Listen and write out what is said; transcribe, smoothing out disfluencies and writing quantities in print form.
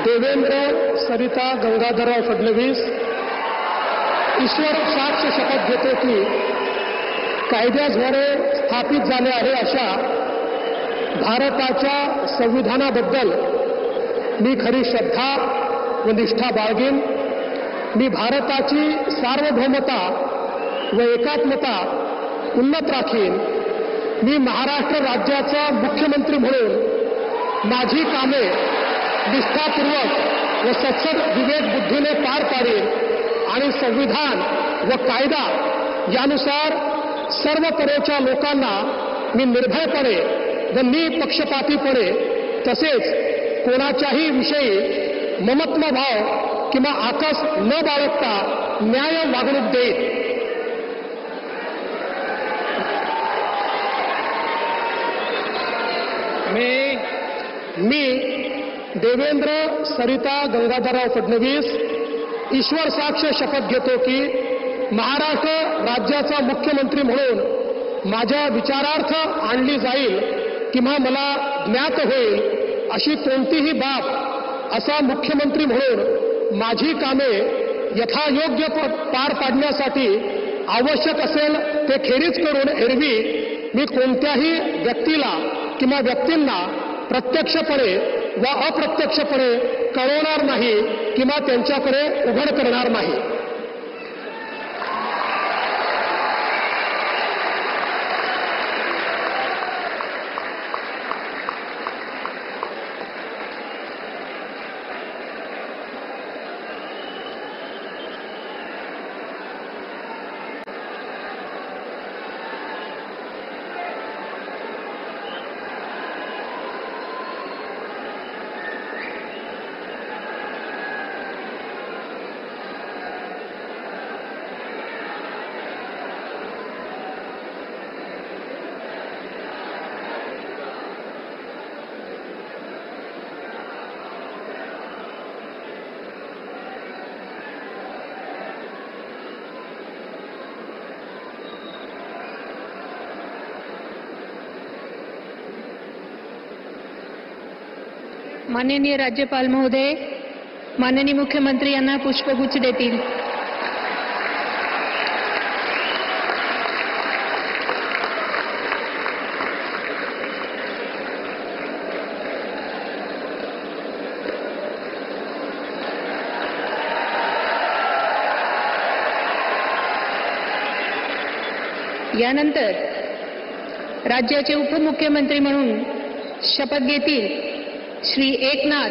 देवेंद्र सरिता गंगाधरराव फडणवीस ईश्वर साक्ष शपथ घेतो की कायद्याद्वारे स्थापित झाले आहे अशा भारताच्या संविधानाबद्दल मी खरी श्रद्धा व निष्ठा बाळगेन. मी भारताची सार्वभौमता व एकात्मता उन्नत राखीन. मी महाराष्ट्र राज्याचा मुख्यमंत्री म्हणून माझी कामे निष्ठापूर्वक व सत्सद विवेक बुद्धीने पार पाडेन आणि संविधान व कायदा यानुसार सर्व तऱ्हेच्या लोकांना मी निर्भयपणे व निपक्षपातीपणे तसेच कोणाच्याही विषयी ममत्वभाव किंवा आकस न बाळगता न्याय वागणूक देईन. मी देवेंद्र सरिता गंगाधरराव फडणवीस ईश्वर साक्ष शपथ घेतो की महाराष्ट्र राज्याचा मुख्यमंत्री म्हणून माझ्या विचारार्थ आणली जाईल किंवा मला ज्ञात होईल अशी कोणतीही बाब असा मुख्यमंत्री म्हणून माझी कामे यथायोग्य पार पाडण्यासाठी आवश्यक असेल ते खेरीज करून एरवी मी कोणत्याही व्यक्तीला किंवा व्यक्तींना प्रत्यक्षपणे व अप्रत्यक्षपणे कळवणार नाही किंवा त्यांच्याकडे उघड करणार नाही. माननीय राज्यपाल महोदय, माननीय मुख्यमंत्री यांना पुष्पगुच्छ देतील. यानंतर राज्याचे उपमुख्यमंत्री म्हणून शपथ घेतील श्री एकनाथ